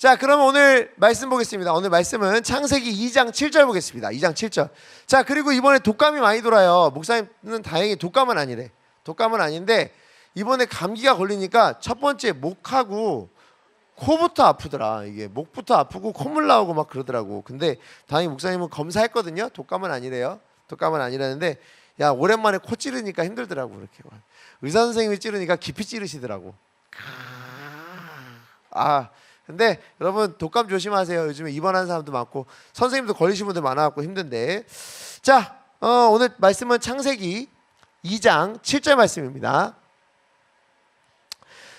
자, 그럼 오늘 말씀 보겠습니다. 오늘 말씀은 창세기 2장 7절 보겠습니다. 2장 7절. 자, 그리고 이번에 독감이 많이 돌아요. 목사님은 다행히 독감은 아니래. 독감은 아닌데 이번에 감기가 걸리니까 첫 번째 목하고 코부터 아프더라. 이게 목부터 아프고 콧물 나오고 막 그러더라고. 근데 다행히 목사님은 검사했거든요. 독감은 아니래요. 독감은 아니라는데 야, 오랜만에 코 찌르니까 힘들더라고. 그렇게 의사 선생님이 찌르니까 깊이 찌르시더라고. 근데 여러분 독감 조심하세요. 요즘에 입원하는 사람도 많고 선생님도 걸리신 분들 많아갖고 힘든데. 자, 오늘 말씀은 창세기 2장 7절 말씀입니다.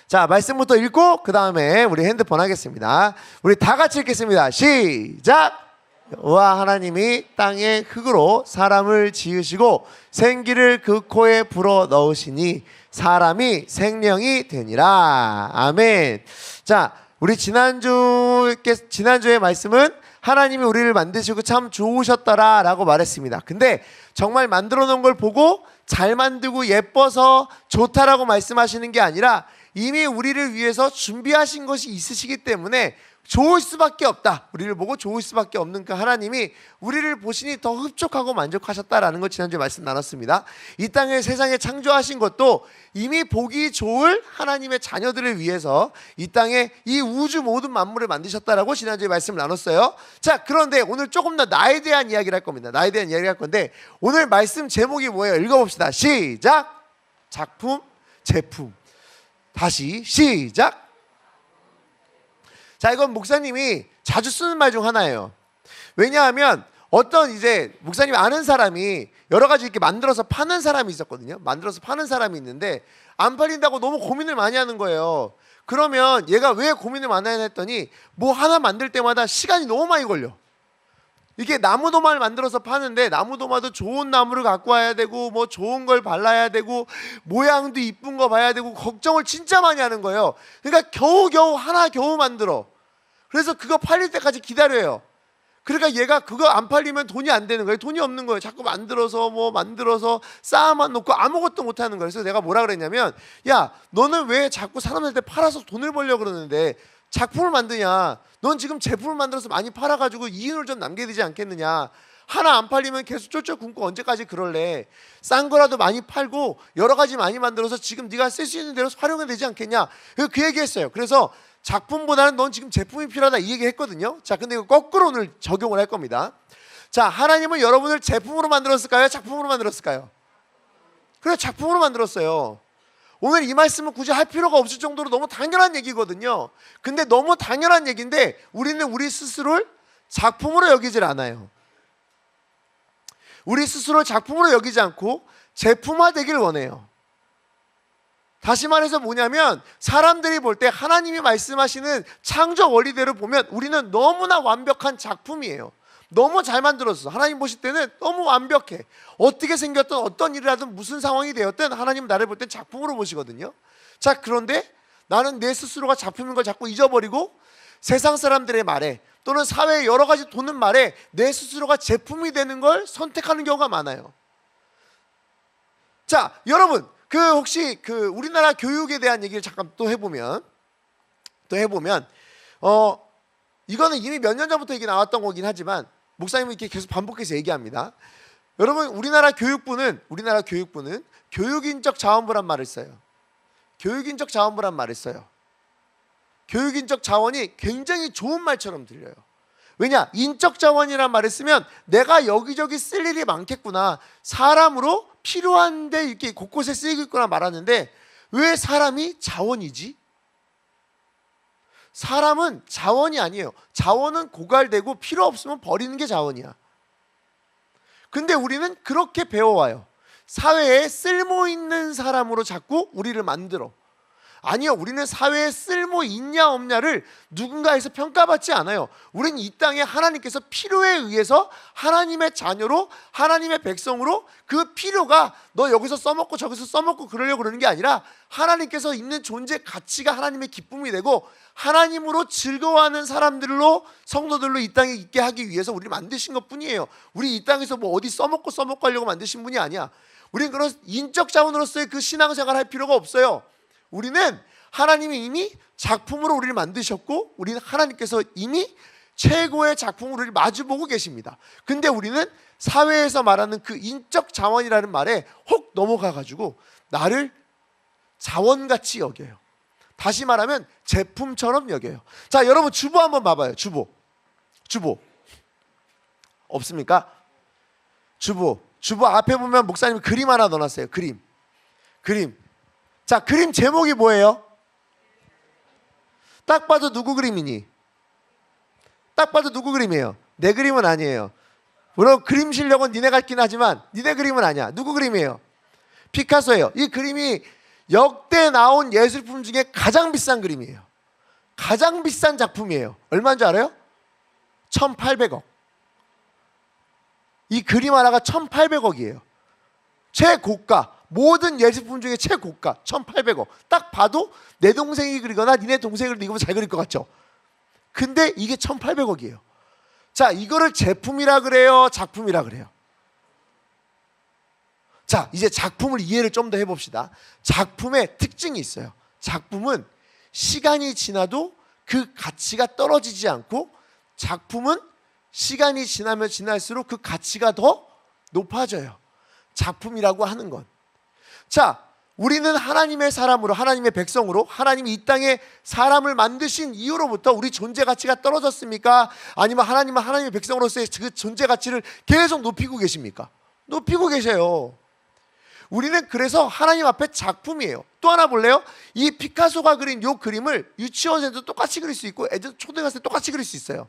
자, 말씀부터 읽고 그 다음에 우리 핸드폰 하겠습니다. 우리 다 같이 읽겠습니다. 시작! 여호와 하나님이 땅의 흙으로 사람을 지으시고 생기를 그 코에 불어 넣으시니 사람이 생명이 되니라. 아멘. 자, 우리 지난주의 말씀은 하나님이 우리를 만드시고 참 좋으셨더라 라고 말했습니다. 근데 정말 만들어 놓은 걸 보고 잘 만들고 예뻐서 좋다라고 말씀하시는 게 아니라 이미 우리를 위해서 준비하신 것이 있으시기 때문에 좋을 수밖에 없다. 우리를 보고 좋을 수밖에 없는 그 하나님이 우리를 보시니 더 흡족하고 만족하셨다라는 걸 지난주에 말씀 나눴습니다. 이 땅을 세상에 창조하신 것도 이미 보기 좋을 하나님의 자녀들을 위해서 이 땅에 이 우주 모든 만물을 만드셨다라고 지난주에 말씀을 나눴어요. 자, 그런데 오늘 조금 더 나에 대한 이야기를 할 겁니다. 나에 대한 이야기를 할 건데 오늘 말씀 제목이 뭐예요? 읽어봅시다. 시작! 작품, 제품. 다시 시작! 자, 이건 목사님이 자주 쓰는 말 중 하나예요. 왜냐하면 어떤 이제 목사님이 아는 사람이 여러 가지 이렇게 만들어서 파는 사람이 있었거든요. 만들어서 파는 사람이 있는데 안 팔린다고 너무 고민을 많이 하는 거예요. 그러면 얘가 왜 고민을 많이 하냐 했더니 뭐 하나 만들 때마다 시간이 너무 많이 걸려. 이게 나무도마를 만들어서 파는데 나무도마도 좋은 나무를 갖고 와야 되고 뭐 좋은 걸 발라야 되고 모양도 이쁜 거 봐야 되고 걱정을 진짜 많이 하는 거예요. 그러니까 겨우겨우 하나 겨우 만들어. 그래서 그거 팔릴 때까지 기다려요. 그러니까 얘가 그거 안 팔리면 돈이 안 되는 거예요. 돈이 없는 거예요. 자꾸 만들어서 쌓아만 놓고 아무것도 못 하는 거예요. 그래서 내가 뭐라 그랬냐면 야, 너는 왜 자꾸 사람들한테 팔아서 돈을 벌려고 그러는데 작품을 만드냐? 넌 지금 제품을 만들어서 많이 팔아가지고 이윤을 좀 남겨야 되지 않겠느냐? 하나 안 팔리면 계속 쫄쫄 굶고 언제까지 그럴래? 싼 거라도 많이 팔고 여러 가지 많이 만들어서 지금 네가 쓸 수 있는 대로 활용해야 되지 않겠냐? 그 얘기했어요. 그래서 작품보다는 넌 지금 제품이 필요하다 이 얘기 했거든요. 자, 근데 이거 거꾸로 오늘 적용을 할 겁니다. 자, 하나님은 여러분을 제품으로 만들었을까요? 작품으로 만들었을까요? 그래, 작품으로 만들었어요. 오늘 이 말씀은 굳이 할 필요가 없을 정도로 너무 당연한 얘기거든요. 근데 너무 당연한 얘기인데 우리는 우리 스스로를 작품으로 여기질 않아요. 우리 스스로를 작품으로 여기지 않고 제품화되길 원해요. 다시 말해서 뭐냐면 사람들이 볼 때 하나님이 말씀하시는 창조 원리대로 보면 우리는 너무나 완벽한 작품이에요. 너무 잘 만들었어. 하나님 보실 때는 너무 완벽해. 어떻게 생겼든 어떤 일을 하든 무슨 상황이 되었든 하나님 나를 볼 땐 작품으로 보시거든요. 자, 그런데 나는 내 스스로가 작품인 걸 자꾸 잊어버리고 세상 사람들의 말에 또는 사회의 여러 가지 도는 말에 내 스스로가 제품이 되는 걸 선택하는 경우가 많아요. 자, 여러분 혹시 우리나라 교육에 대한 얘기를 잠깐 또 해보면 이거는 이미 몇 년 전부터 얘기 나왔던 거긴 하지만 목사님은 이렇게 계속 반복해서 얘기합니다. 여러분, 우리나라 교육부는 교육인적 자원부란 말을 써요. 교육인적 자원부란 말을 써요. 교육인적 자원이 굉장히 좋은 말처럼 들려요. 왜냐? 인적 자원이란 말을 쓰면 내가 여기저기 쓸 일이 많겠구나. 사람으로 필요한데 이렇게 곳곳에 쓰이겠구나 말하는데 왜 사람이 자원이지? 사람은 자원이 아니에요. 자원은 고갈되고 필요 없으면 버리는 게 자원이야. 근데 우리는 그렇게 배워와요. 사회에 쓸모 있는 사람으로 자꾸 우리를 만들어. 아니요, 우리는 사회에 쓸모 있냐 없냐를 누군가에서 평가받지 않아요. 우리는 이 땅에 하나님께서 필요에 의해서 하나님의 자녀로 하나님의 백성으로 그 필요가 너 여기서 써먹고 저기서 써먹고 그러려고 그러는 게 아니라 하나님께서 있는 존재 가치가 하나님의 기쁨이 되고 하나님으로 즐거워하는 사람들로 성도들로 이 땅에 있게 하기 위해서 우리를 만드신 것뿐이에요. 우리 이 땅에서 뭐 어디 써먹고 하려고 만드신 분이 아니야. 우리는 그런 인적 자원으로서의 그 신앙생활 할 필요가 없어요. 우리는 하나님이 이미 작품으로 우리를 만드셨고 우리는 하나님께서 이미 최고의 작품으로 우리를 마주보고 계십니다. 근데 우리는 사회에서 말하는 그 인적 자원이라는 말에 혹 넘어가가지고 나를 자원같이 여겨요. 다시 말하면 제품처럼 여겨요. 자, 여러분 주보 한번 봐봐요. 주보 없습니까? 주보 앞에 보면 목사님이 그림 하나 넣어놨어요. 그림. 자, 그림 제목이 뭐예요? 딱 봐도 누구 그림이니? 딱 봐도 누구 그림이에요? 내 그림은 아니에요. 물론 그림 실력은 니네가 있긴 하지만 니네 그림은 아니야. 누구 그림이에요? 피카소예요. 이 그림이 역대 나온 예술품 중에 가장 비싼 그림이에요. 가장 비싼 작품이에요. 얼마인 줄 알아요? 1,800억. 이 그림 하나가 1,800억이에요. 최고가, 모든 예술품 중에 최고가 1,800억. 딱 봐도 내 동생이 그리거나 니네 동생이 그리면 잘 그릴 것 같죠? 근데 이게 1,800억이에요. 자, 이거를 제품이라 그래요? 작품이라 그래요? 자, 이제 작품을 이해를 좀 더 해봅시다. 작품의 특징이 있어요. 작품은 시간이 지나도 그 가치가 떨어지지 않고, 작품은 시간이 지나면 지날수록 그 가치가 더 높아져요. 작품이라고 하는 건. 자, 우리는 하나님의 사람으로, 하나님의 백성으로, 하나님이 이 땅에 사람을 만드신 이후로부터 우리 존재 가치가 떨어졌습니까? 아니면 하나님은 하나님의 백성으로서의 그 존재 가치를 계속 높이고 계십니까? 높이고 계셔요. 우리는 그래서 하나님 앞에 작품이에요. 또 하나 볼래요? 이 피카소가 그린 이 그림을 유치원생도 똑같이 그릴 수 있고 애들 초등학생 똑같이 그릴 수 있어요.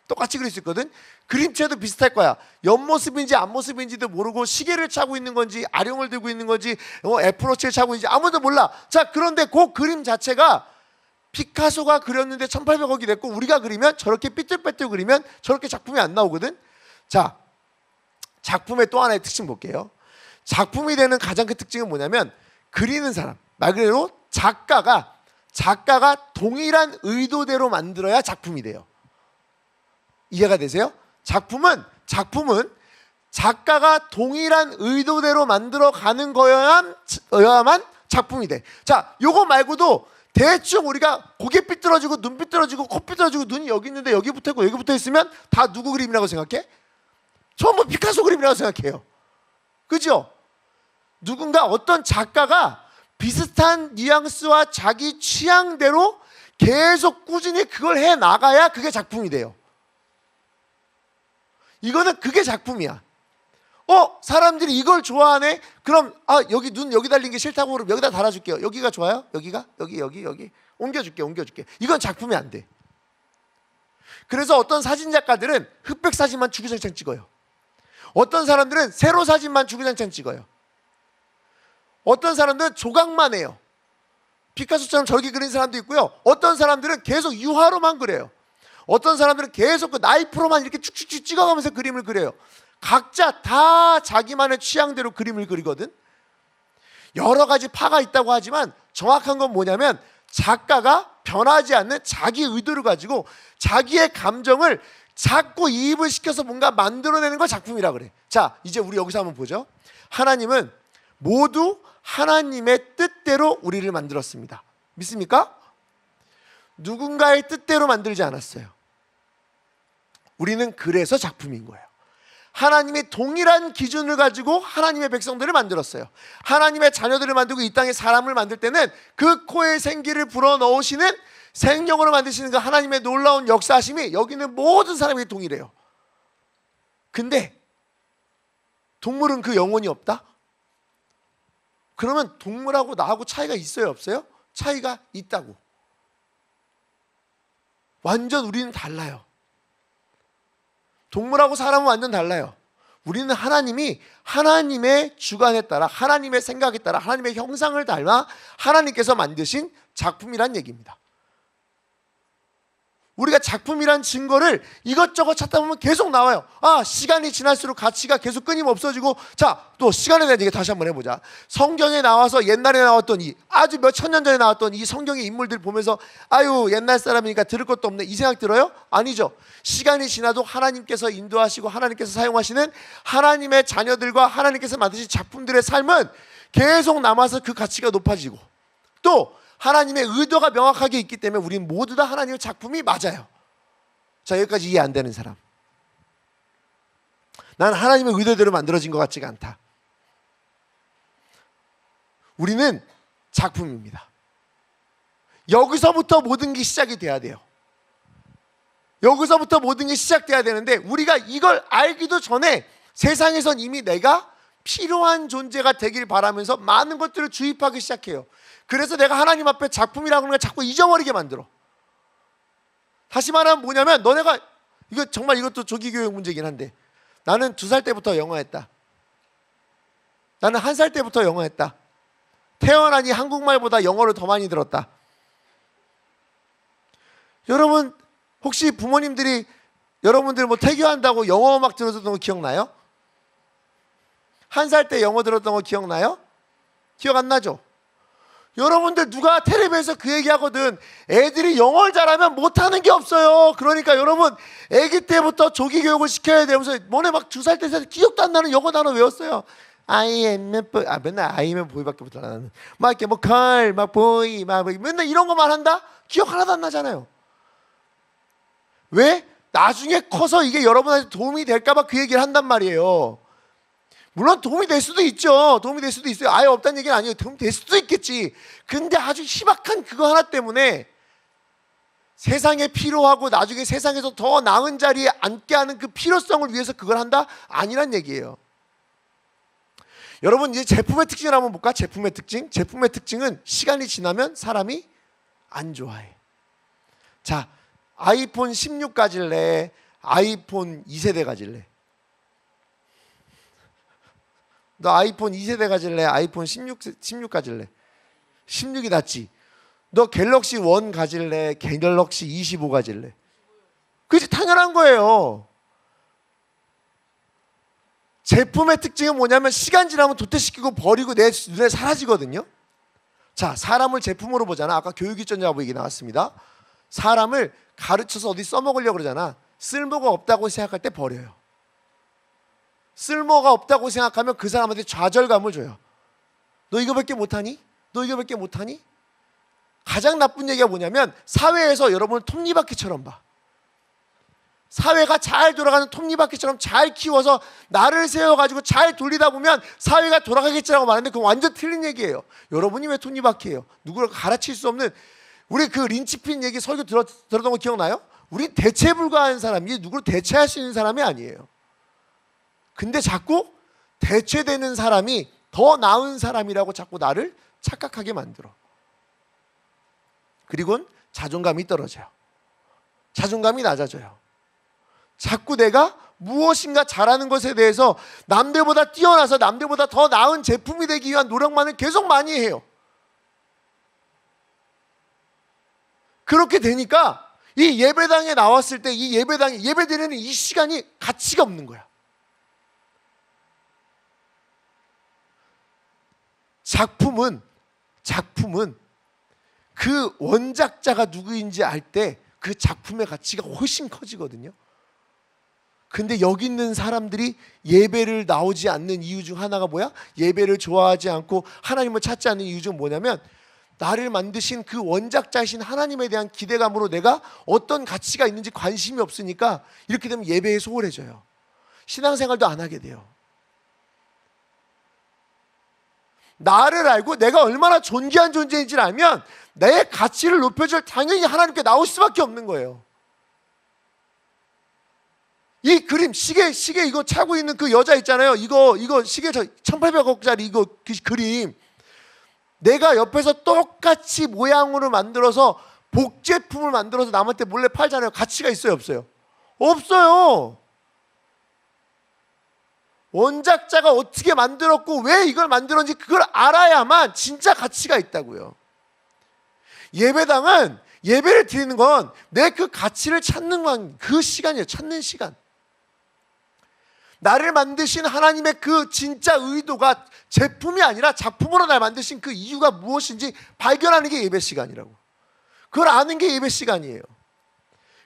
똑같이 그릴 수 있거든. 그림체도 비슷할 거야. 옆모습인지 앞모습인지도 모르고 시계를 차고 있는 건지 아령을 들고 있는 건지 애플워치를 차고 있는지 아무도 몰라. 자, 그런데 그 그림 자체가 피카소가 그렸는데 1,800억이 됐고 우리가 그리면 저렇게 삐뚤빼뚤 그리면 저렇게 작품이 안 나오거든. 자, 작품의 또 하나의 특징 볼게요. 작품이 되는 가장 큰 특징은 뭐냐면 그리는 사람, 말 그대로 작가가 동일한 의도대로 만들어야 작품이 돼요. 이해가 되세요? 작품은 작가가 동일한 의도대로 만들어가는 거여야만 작품이 돼. 자, 요거 말고도 대충 우리가 고개 삐뚤어지고 눈 삐뚤어지고 코 삐뚤어지고 눈이 여기 있는데 여기 붙어있고 여기 붙어있으면 다 누구 그림이라고 생각해? 전부 피카소 그림이라고 생각해요. 그죠? 누군가 어떤 작가가 비슷한 뉘앙스와 자기 취향대로 계속 꾸준히 그걸 해 나가야 그게 작품이 돼요. 이거는 그게 작품이야. 사람들이 이걸 좋아하네? 그럼 여기 눈 여기 달린 게 싫다고 그러면 여기다 달아줄게요. 여기가 좋아요? 여기가? 여기 옮겨줄게. 이건 작품이 안 돼. 그래서 어떤 사진작가들은 흑백 사진만 주구장창 찍어요. 어떤 사람들은 세로 사진만 주구장창 찍어요. 어떤 사람들은 조각만 해요. 피카소처럼 저렇게 그린 사람도 있고요. 어떤 사람들은 계속 유화로만 그려요. 어떤 사람들은 계속 그 나이프로만 이렇게 쭉쭉쭉 찍어가면서 그림을 그려요. 각자 다 자기만의 취향대로 그림을 그리거든. 여러 가지 파가 있다고 하지만 정확한 건 뭐냐면 작가가 변하지 않는 자기 의도를 가지고 자기의 감정을 자꾸 이입을 시켜서 뭔가 만들어내는 걸 작품이라 그래. 자, 이제 우리 여기서 한번 보죠. 하나님은 모두 하나님의 뜻대로 우리를 만들었습니다. 믿습니까? 누군가의 뜻대로 만들지 않았어요. 우리는 그래서 작품인 거예요. 하나님이 동일한 기준을 가지고 하나님의 백성들을 만들었어요. 하나님의 자녀들을 만들고 이 땅에 사람을 만들 때는 그 코에 생기를 불어넣으시는 생명으로 만드시는 그 하나님의 놀라운 역사하심이 여기는 모든 사람이 동일해요. 근데 동물은 그 영혼이 없다? 그러면 동물하고 나하고 차이가 있어요, 없어요? 차이가 있다고. 완전 우리는 달라요. 동물하고 사람은 완전 달라요. 우리는 하나님이 하나님의 주관에 따라, 하나님의 생각에 따라, 하나님의 형상을 닮아 하나님께서 만드신 작품이란 얘기입니다. 우리가 작품이란 증거를 이것저것 찾다 보면 계속 나와요. 시간이 지날수록 가치가 계속 끊임없어지고. 자, 또 시간에 대한 얘기 다시 한번 해보자. 성경에 나와서 옛날에 나왔던 아주 몇 천 년 전에 나왔던 이 성경의 인물들 보면서 옛날 사람이니까 들을 것도 없네 이 생각 들어요? 아니죠. 시간이 지나도 하나님께서 인도하시고 하나님께서 사용하시는 하나님의 자녀들과 하나님께서 만드신 작품들의 삶은 계속 남아서 그 가치가 높아지고, 또 하나님의 의도가 명확하게 있기 때문에 우리 모두 다 하나님의 작품이 맞아요. 자, 여기까지 이해 안 되는 사람. 난 하나님의 의도대로 만들어진 것 같지가 않다. 우리는 작품입니다. 여기서부터 모든 게 시작이 돼야 돼요. 여기서부터 모든 게 시작돼야 되는데 우리가 이걸 알기도 전에 세상에선 이미 내가 필요한 존재가 되길 바라면서 많은 것들을 주입하기 시작해요. 그래서 내가 하나님 앞에 작품이라고 하는 걸 자꾸 잊어버리게 만들어. 다시 말하면 뭐냐면 너네가 이거 정말 이것도 조기교육 문제긴 한데 나는 2살 때부터 영어했다. 나는 1살 때부터 영어했다. 태어나니 한국말보다 영어를 더 많이 들었다. 여러분 혹시 부모님들이 여러분들 뭐 태교한다고 영어 음악 들었던 거 기억나요? 1살 때 영어 들었던 거 기억나요? 기억 안 나죠? 여러분들 누가 텔레비에서 그 얘기하거든. 애들이 영어를 잘하면 못하는 게 없어요. 그러니까 여러분 애기 때부터 조기 교육을 시켜야 되면서 뭐네 막 2살 때 기억도 안 나는 영어 단어 외웠어요. I am a boy. 맨날 I am a boy밖에 못 하는. 막 이렇게 뭐 girl, 막 boy, 막 맨날 이런 거만 한다? 기억 하나도 안 나잖아요. 왜? 나중에 커서 이게 여러분한테 도움이 될까봐 그 얘기를 한단 말이에요. 물론 도움이 될 수도 있죠. 도움이 될 수도 있어요. 아예 없다는 얘기는 아니에요. 도움이 될 수도 있겠지. 근데 아주 희박한 그거 하나 때문에 세상에 필요하고 나중에 세상에서 더 나은 자리에 앉게 하는 그 필요성을 위해서 그걸 한다? 아니란 얘기예요. 여러분 이제 제품의 특징을 한번 볼까? 제품의 특징. 제품의 특징은 시간이 지나면 사람이 안 좋아해. 자, 아이폰 16 가질래? 아이폰 2세대 가질래? 너 아이폰 2세대 가질래? 아이폰 16 가질래? 16이 낫지. 너 갤럭시 1 가질래? 갤럭시 25 가질래? 그치, 당연한 거예요. 제품의 특징은 뭐냐면 시간 지나면 도태시키고 버리고 내 눈에 사라지거든요. 자, 사람을 제품으로 보잖아. 아까 교육일전자부 얘기 나왔습니다. 사람을 가르쳐서 어디 써먹으려고 그러잖아. 쓸모가 없다고 생각할 때 버려요. 쓸모가 없다고 생각하면 그 사람한테 좌절감을 줘요. 너 이거밖에 못하니? 너 이거밖에 못하니? 가장 나쁜 얘기가 뭐냐면 사회에서 여러분을 톱니바퀴처럼 봐. 사회가 잘 돌아가는 톱니바퀴처럼 잘 키워서 나를 세워가지고 잘 돌리다 보면 사회가 돌아가겠지라고 말하는데 그건 완전 틀린 얘기예요. 여러분이 왜 톱니바퀴예요? 누구를 갈아칠 수 없는. 우리 그 린치핀 얘기 설교 들었던 거 기억나요? 우리 대체 불가한 사람이 누구를 대체할 수 있는 사람이 아니에요. 근데 자꾸 대체되는 사람이 더 나은 사람이라고 자꾸 나를 착각하게 만들어. 그리고는 자존감이 떨어져요. 자존감이 낮아져요. 자꾸 내가 무엇인가 잘하는 것에 대해서 남들보다 뛰어나서 남들보다 더 나은 제품이 되기 위한 노력만을 계속 많이 해요. 그렇게 되니까 이 예배당에 나왔을 때 이 예배당에 예배드리는 이 시간이 가치가 없는 거야. 작품은 그 원작자가 누구인지 알 때 그 작품의 가치가 훨씬 커지거든요. 근데 여기 있는 사람들이 예배를 나오지 않는 이유 중 하나가 뭐야? 예배를 좋아하지 않고 하나님을 찾지 않는 이유 중 뭐냐면 나를 만드신 그 원작자이신 하나님에 대한 기대감으로 내가 어떤 가치가 있는지 관심이 없으니까 이렇게 되면 예배에 소홀해져요. 신앙생활도 안 하게 돼요. 나를 알고 내가 얼마나 존귀한 존재인지를 알면 내 가치를 높여줄 당연히 하나님께 나올 수밖에 없는 거예요. 이 그림 시계 이거 차고 있는 그 여자 있잖아요. 이거 시계 1,800억짜리 이거 그 그림 내가 옆에서 똑같이 모양으로 만들어서 복제품을 만들어서 남한테 몰래 팔잖아요. 가치가 있어요, 없어요? 없어요. 원작자가 어떻게 만들었고 왜 이걸 만들었는지 그걸 알아야만 진짜 가치가 있다고요. 예배당은 예배를 드리는 건 내 그 가치를 찾는 건 그 시간이에요. 찾는 시간. 나를 만드신 하나님의 그 진짜 의도가 제품이 아니라 작품으로 날 만드신 그 이유가 무엇인지 발견하는 게 예배 시간이라고. 그걸 아는 게 예배 시간이에요.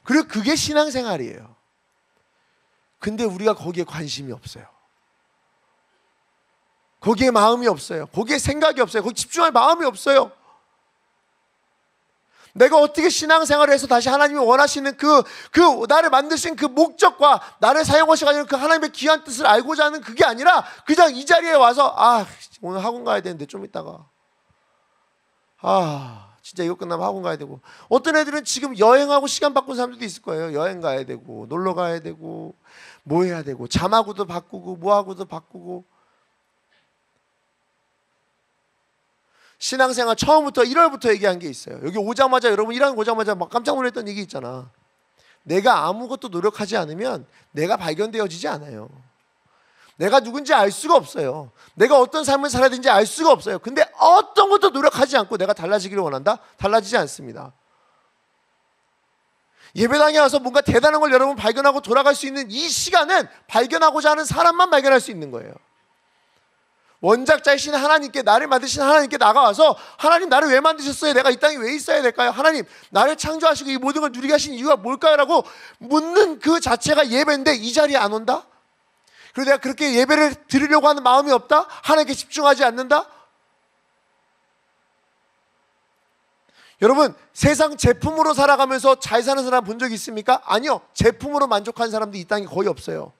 그리고 그게 신앙생활이에요. 근데 우리가 거기에 관심이 없어요. 거기에 마음이 없어요. 거기에 생각이 없어요. 거기 집중할 마음이 없어요. 내가 어떻게 신앙생활을 해서 다시 하나님이 원하시는 그 나를 만드신 그 목적과 나를 사용하셔가지고 그 하나님의 귀한 뜻을 알고자 하는 그게 아니라 그냥 이 자리에 와서 오늘 학원 가야 되는데 좀 이따가 진짜 이거 끝나면 학원 가야 되고, 어떤 애들은 지금 여행하고 시간 바꾼 사람들도 있을 거예요. 여행 가야 되고 놀러 가야 되고 뭐 해야 되고 잠하고도 바꾸고 뭐하고도 바꾸고. 신앙생활 처음부터 1월부터 얘기한 게 있어요. 여기 오자마자 여러분 1학 오자마자 막 깜짝 놀랐던 얘기 있잖아. 내가 아무것도 노력하지 않으면 내가 발견되어지지 않아요. 내가 누군지 알 수가 없어요. 내가 어떤 삶을 살아야 되는지 알 수가 없어요. 근데 어떤 것도 노력하지 않고 내가 달라지기를 원한다? 달라지지 않습니다. 예배당에 와서 뭔가 대단한 걸 여러분 발견하고 돌아갈 수 있는 이 시간은 발견하고자 하는 사람만 발견할 수 있는 거예요. 원작자이신 하나님께, 나를 만드신 하나님께 나가와서 하나님 나를 왜 만드셨어요? 내가 이 땅에 왜 있어야 될까요? 하나님 나를 창조하시고 이 모든 걸 누리게 하신 이유가 뭘까요? 라고 묻는 그 자체가 예배인데 이 자리에 안 온다? 그리고 내가 그렇게 예배를 드리려고 하는 마음이 없다? 하나님께 집중하지 않는다? 여러분, 세상 제품으로 살아가면서 잘 사는 사람 본 적 있습니까? 아니요. 제품으로 만족한 사람도 이 땅에 거의 없어요.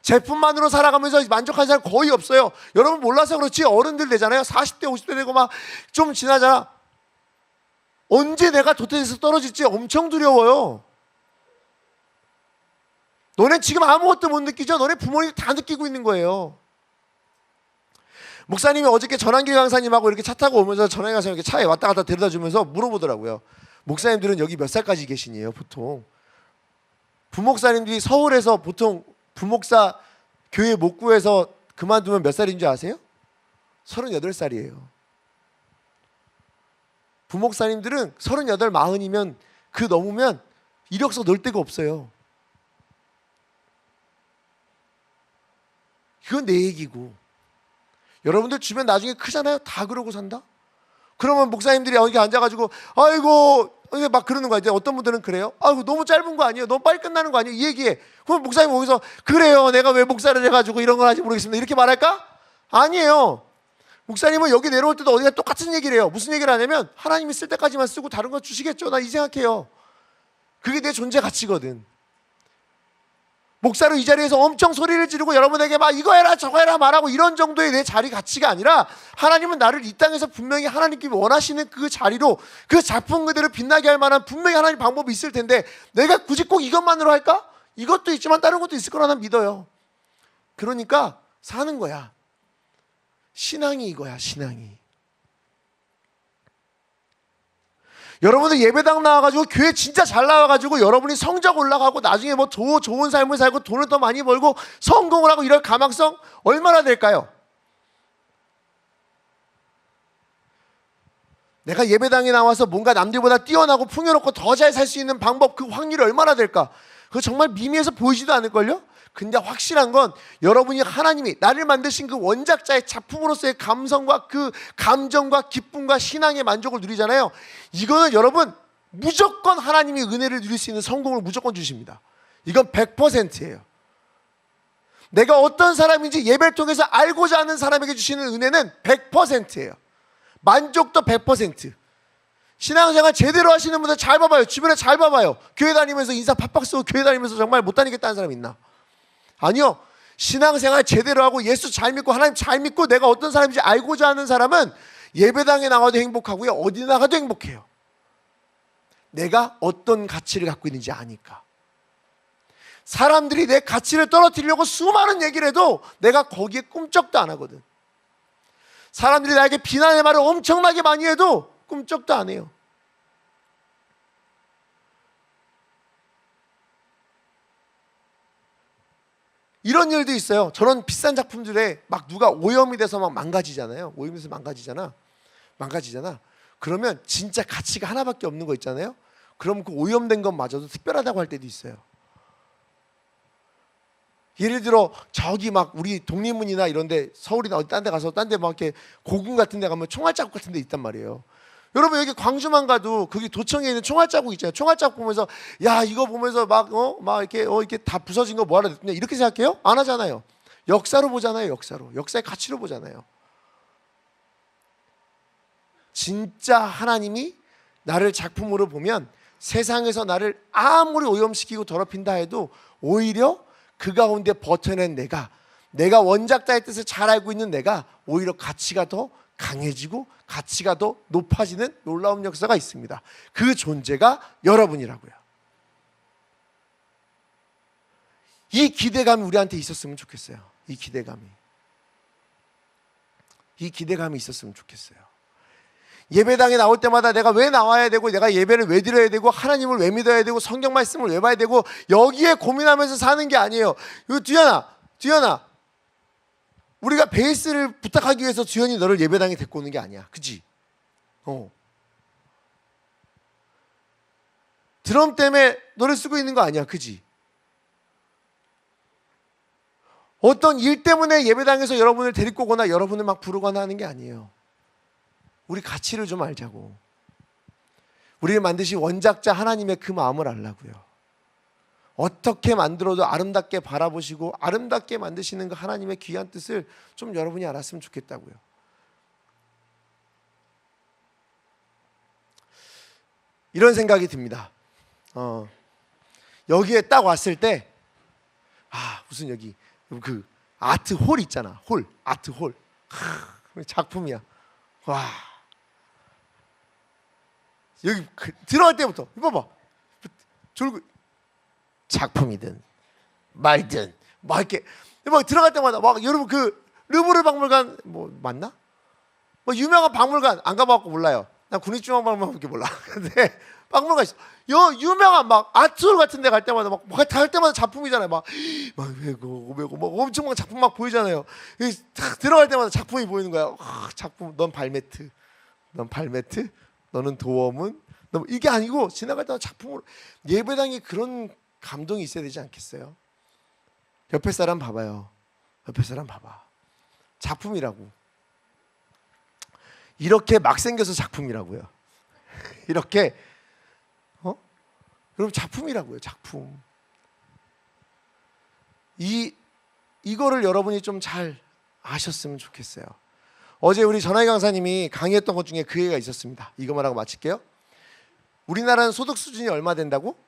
제품만으로 살아가면서 만족한 사람 거의 없어요. 여러분 몰라서 그렇지 어른들 되잖아요. 40대 50대 되고 막 좀 지나잖아. 언제 내가 도태돼서 떨어질지 엄청 두려워요. 너네 지금 아무것도 못 느끼죠? 너네 부모님이 다 느끼고 있는 거예요. 목사님이 어저께 전환길 강사님하고 이렇게 차 타고 오면서 전환길 강사님 이렇게 차에 왔다 갔다 데려다 주면서 물어보더라고요. 목사님들은 여기 몇 살까지 계시니에요 보통? 부목사님들이 서울에서 보통 부목사 교회 못 구해서 그만두면 몇 살인 줄 아세요? 38살이에요. 부목사님들은 38, 40이면 그 넘으면 이력서 넣을 데가 없어요. 그건 내 얘기고. 여러분들 주변 나중에 크잖아요. 다 그러고 산다? 그러면 목사님들이 여기 앉아가지고 아이고 막 그러는 거야. 이제 어떤 분들은 그래요. 아이고 너무 짧은 거 아니에요? 너무 빨리 끝나는 거 아니에요? 이 얘기해. 그럼 목사님 거기서 그래요. 내가 왜 목사를 해가지고 이런 걸 하지 모르겠습니다. 이렇게 말할까? 아니에요. 목사님은 여기 내려올 때도 어디가 똑같은 얘기를 해요. 무슨 얘기를 하냐면 하나님이 쓸 때까지만 쓰고 다른 거 주시겠죠. 나 이 생각해요. 그게 내 존재 가치거든. 목사로 이 자리에서 엄청 소리를 지르고 여러분에게 막 이거 해라 저거 해라 말하고 이런 정도의 내 자리 가치가 아니라 하나님은 나를 이 땅에서 분명히 하나님께 원하시는 그 자리로 그 작품 그대로 빛나게 할 만한 분명히 하나님 방법이 있을 텐데 내가 굳이 꼭 이것만으로 할까? 이것도 있지만 다른 것도 있을 거라 난 믿어요. 그러니까 사는 거야. 신앙이 이거야. 신앙이. 여러분들 예배당 나와가지고 교회 진짜 잘 나와가지고 여러분이 성적 올라가고 나중에 뭐 좋은 삶을 살고 돈을 더 많이 벌고 성공을 하고 이럴 가망성 얼마나 될까요? 내가 예배당에 나와서 뭔가 남들보다 뛰어나고 풍요롭고 더 잘 살 수 있는 방법 그 확률이 얼마나 될까? 그거 정말 미미해서 보이지도 않을걸요? 근데 확실한 건 여러분이 하나님이 나를 만드신 그 원작자의 작품으로서의 감성과 그 감정과 기쁨과 신앙의 만족을 누리잖아요. 이거는 여러분 무조건 하나님이 은혜를 누릴 수 있는 성공을 무조건 주십니다. 이건 100%예요. 내가 어떤 사람인지 예배를 통해서 알고자 하는 사람에게 주시는 은혜는 100%예요. 만족도 100%. 신앙생활 제대로 하시는 분들 잘 봐봐요. 주변에 잘 봐봐요. 교회 다니면서 인사 팍팍 쓰고 교회 다니면서 정말 못 다니겠다는 사람 있나? 아니요. 신앙생활 제대로 하고 예수 잘 믿고 하나님 잘 믿고 내가 어떤 사람인지 알고자 하는 사람은 예배당에 나가도 행복하고요. 어디 나가도 행복해요. 내가 어떤 가치를 갖고 있는지 아니까. 사람들이 내 가치를 떨어뜨리려고 수많은 얘기를 해도 내가 거기에 꿈쩍도 안 하거든. 사람들이 나에게 비난의 말을 엄청나게 많이 해도 꿈쩍도 안 해요. 이런 일도 있어요. 저런 비싼 작품들에 막 누가 오염이 돼서 막 망가지잖아요. 오염돼서 망가지잖아. 그러면 진짜 가치가 하나밖에 없는 거 있잖아요. 그럼 그 오염된 것마저도 특별하다고 할 때도 있어요. 예를 들어 저기 막 우리 독립문이나 이런데 서울이나 어디 딴 데 가서 딴 데 막 이렇게 고궁 같은 데 가면 총알 자국 같은 데 있단 말이에요. 여러분 여기 광주만 가도 거기 도청에 있는 총알 자국 있잖아요. 총알 자국 보면서 야 이거 보면서 막 이렇게 다 부서진 거 뭐하러 됐냐 이렇게 생각해요? 안 하잖아요. 역사로 보잖아요. 역사의 가치로 보잖아요. 진짜 하나님이 나를 작품으로 보면 세상에서 나를 아무리 오염시키고 더럽힌다 해도 오히려 그 가운데 버텨낸 내가 원작자의 뜻을 잘 알고 있는 내가 오히려 가치가 더 강해지고 가치가 더 높아지는 놀라운 역사가 있습니다. 그 존재가 여러분이라고요. 이 기대감이 우리한테 있었으면 좋겠어요. 이 기대감이 있었으면 좋겠어요. 예배당에 나올 때마다 내가 왜 나와야 되고, 내가 예배를 왜 드려야 되고, 하나님을 왜 믿어야 되고, 성경 말씀을 왜 봐야 되고, 여기에 고민하면서 사는 게 아니에요. 이거 두현아, 우리가 베이스를 부탁하기 위해서 두현이 너를 예배당에 데리고 오는 게 아니야. 그치? 드럼 때문에 너를 쓰고 있는 거 아니야. 그치? 어떤 일 때문에 예배당에서 여러분을 데리고 오거나 여러분을 막 부르거나 하는 게 아니에요. 우리 가치를 좀 알자고. 우리를 만드신 원작자 하나님의 그 마음을 알라고요. 어떻게 만들어도 아름답게 바라보시고 아름답게 만드시는 그 하나님의 귀한 뜻을 좀 여러분이 알았으면 좋겠다고요. 이런 생각이 듭니다. 여기에 딱 왔을 때 무슨 여기 그 아트홀 있잖아. 아트홀. 작품이야. 와. 여기 들어갈 때부터 이거 봐봐. 졸고 작품이든 말든 막 이렇게 막 들어갈 때마다 막 여러분 그 르브르 박물관 뭐 맞나? 뭐 유명한 박물관 안 가봐갖고 몰라요. 난 국립중앙박물관밖에 몰라. 근데 박물관 있어. 유명한 막 아트홀 같은 데 갈 때마다 막 갈 때마다 작품이잖아요. 막 왜고 엄청 막 작품 막 보이잖아요. 딱 들어갈 때마다 작품이 보이는 거야. 작품. 넌 발매트. 너는 도어문. 이게 아니고 지나갈 때마다 작품으로. 예배당에 그런 감동이 있어야 되지 않겠어요? 옆에 사람 봐봐요. 작품이라고. 이렇게 막 생겨서 작품이라고요. 이렇게 여러분 작품이라고요. 작품. 이거를 여러분이 좀 잘 아셨으면 좋겠어요. 어제 우리 전하희 강사님이 강의했던 것 중에 그 얘기가 있었습니다. 이거만 하고 마칠게요. 우리나라는 소득 수준이 얼마 된다고?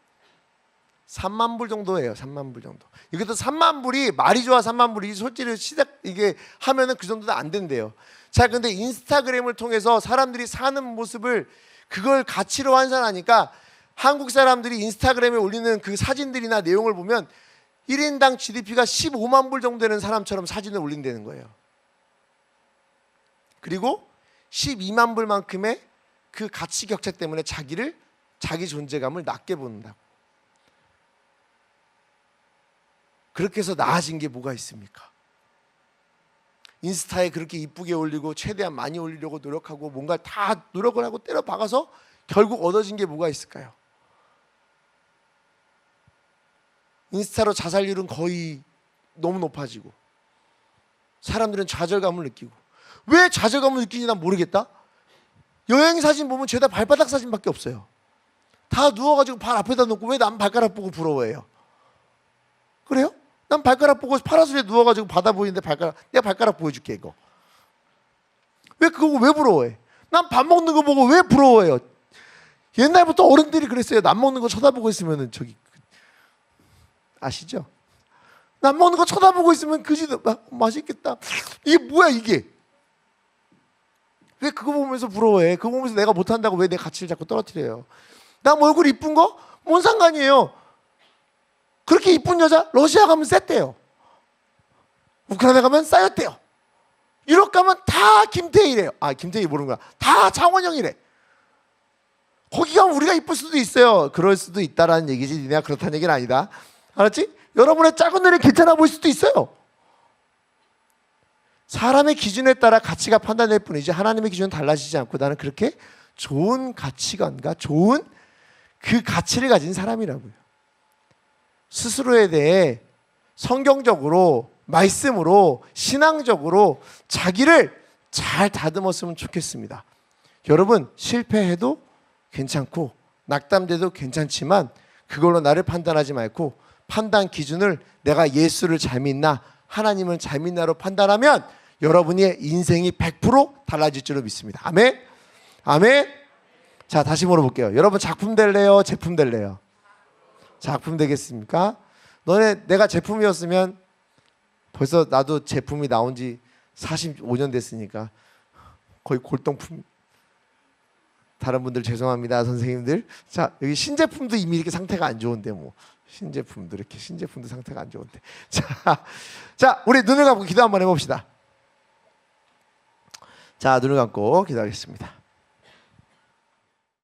3만 불 정도예요. 3만 불 정도. 이것도 3만 불이 말이 좋아 3만 불이 솔직히 이게 하면은 그 정도는 안 된대요. 자, 근데 인스타그램을 통해서 사람들이 사는 모습을 그걸 가치로 환산하니까 한국 사람들이 인스타그램에 올리는 그 사진들이나 내용을 보면 1인당 GDP가 15만 불 정도 되는 사람처럼 사진을 올린다는 거예요. 그리고 12만 불만큼의 그 가치 격차 때문에 자기 존재감을 낮게 본다고. 그렇게 해서 나아진 게 뭐가 있습니까? 인스타에 그렇게 이쁘게 올리고 최대한 많이 올리려고 노력하고 뭔가 다 노력을 하고 때려 박아서 결국 얻어진 게 뭐가 있을까요? 인스타로 자살률은 거의 너무 높아지고 사람들은 좌절감을 느끼고. 왜 좌절감을 느끼는지 난 모르겠다. 여행 사진 보면 죄다 발바닥 사진밖에 없어요. 다 누워가지고 발 앞에다 놓고 왜 남 발가락 보고 부러워해요? 그래요? 난 발가락 보고 파라솔에 누워가지고 바다 보이는데 내가 발가락 보여줄게 이거. 왜 그거 왜 부러워해? 난 밥 먹는 거 보고 왜 부러워해요? 옛날부터 어른들이 그랬어요. 남 먹는 거 쳐다보고 있으면은 저기 아시죠? 남 먹는 거 쳐다보고 있으면 그지도 맛있겠다. 이게 뭐야 이게? 왜 그거 보면서 부러워해? 그거 보면서 내가 못한다고 왜 내 가치를 자꾸 떨어뜨려요? 남 얼굴 이쁜 거? 뭔 상관이에요? 그렇게 이쁜 여자 러시아 가면 셌대요. 우크라이나 가면 쌓였대요. 유럽 가면 다 김태희래요. 김태희 모르는 거야. 다 장원영이래. 거기 가면 우리가 이쁠 수도 있어요. 그럴 수도 있다라는 얘기지. 니네가 그렇다는 얘기는 아니다. 알았지? 여러분의 작은 눈에 괜찮아 보일 수도 있어요. 사람의 기준에 따라 가치가 판단될 뿐이지 하나님의 기준은 달라지지 않고 나는 그렇게 좋은 가치관과 좋은 그 가치를 가진 사람이라고요. 스스로에 대해 성경적으로 말씀으로 신앙적으로 자기를 잘 다듬었으면 좋겠습니다. 여러분 실패해도 괜찮고 낙담돼도 괜찮지만 그걸로 나를 판단하지 말고 판단 기준을 내가 예수를 잘 믿나 하나님을 잘 믿나로 판단하면 여러분의 인생이 100% 달라질 줄로 믿습니다. 아멘. 아멘. 자, 다시 물어볼게요. 여러분 작품 될래요? 제품 될래요? 작품 되겠습니까? 내가 제품이었으면 벌써 나도 제품이 나온 지 45년 됐으니까 거의 골동품. 다른 분들 죄송합니다, 선생님들. 자, 여기 신제품도 이미 이렇게 상태가 안 좋은데 뭐 신제품도 이렇게 신제품도 상태가 안 좋은데. 자, 우리 눈을 감고 기도 한번 해봅시다. 자, 눈을 감고 기도하겠습니다.